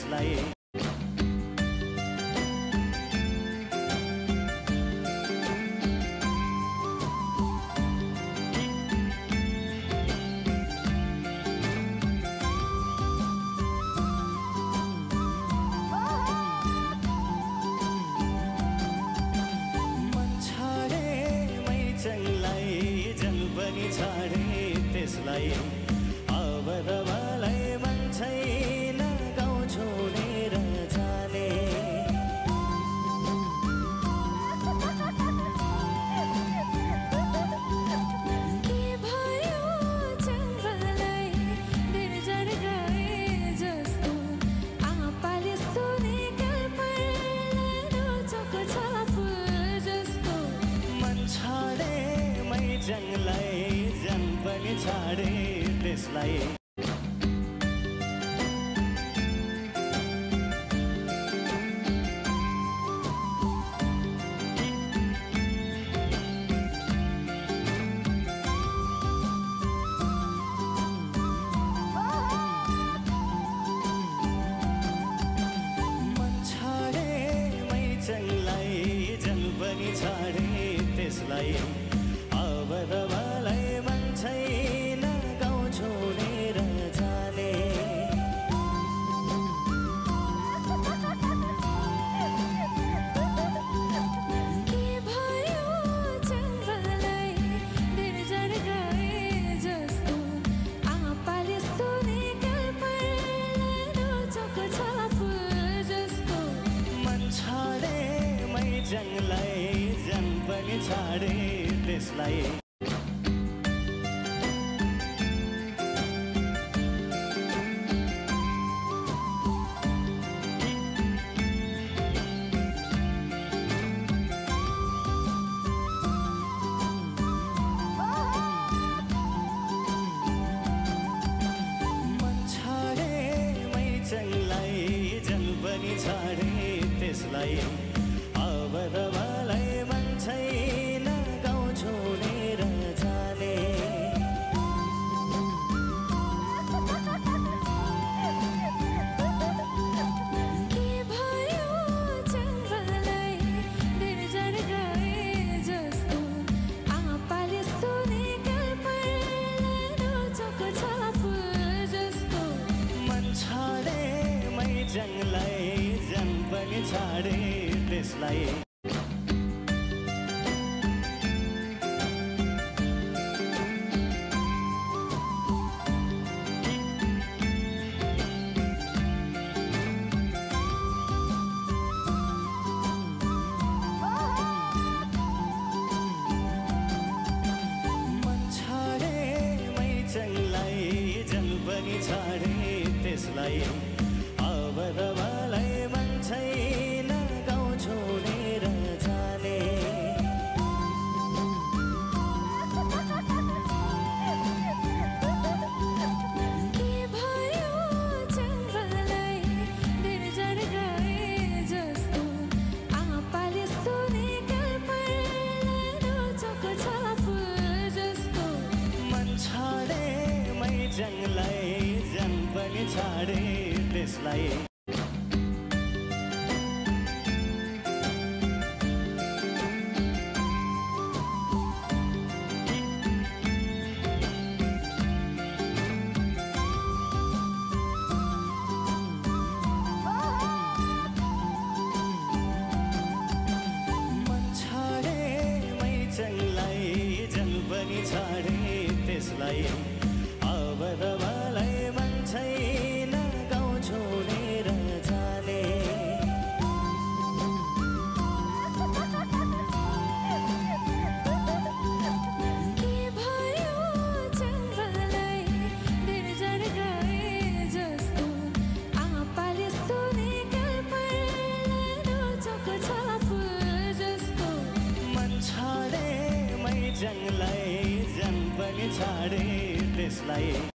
त्यसलाई छाडे त्यसलाई अब त मलाई मन छैन गाउँ छोडेर जाने के भयो चन्द्रलाई निर्जर गए जस्तो आपाले सुनेका रोचको छ फुल जस्तो मन छाडे मै जङलाई जन पनि छाडे त्यसलाई मन छाडे मै जङलाई जन पनि छाडे त्यसलाई अब त मलाई मन छैन गाउँ छोडेर जाने के भयो चन्द्रलाई निर्जर गए जस्तो आपाले सुनेका रोचको छ फुल जस्तो मन छाडे मै जङलाई जन पनि छाडे त्यसलाई मन छाडे मै जङलाई जन पनि छाडे त्यसलाई अब त मलाई मन छैन गाउँ छोडेर जाने के भयो चन्द्रलाई निर्जर गए जस्तो आपाले सुनेका रोचको छ फुल जस्तो मन छाडे मै जङलाई जन पनि छाडे त्यसलाई मन छाडे मै जङलाई जन पनि छाडे त्यसलाई अब त मलाई मन छैन गाउँ छोडेर जाने के भयो चन्द्रलाई निर्जर गए जस्तो आपाले सुनेका रोचको छ फुल जस्तो मन छाडे मै जङलाई जन पनि छाडे त्यसलाई मन छाडे मै जङलाई जन पनि छाडे त्यसलाई अब त मलाई मन छैन गाउँ छोडेर जाने के भयो चन्द्रलाई निर्जर गए जस्तो आपाले सुनेका रोचको छ फुल जस्तो मन छाडे मै जङलाई जन पनि छाडे त्यसलाई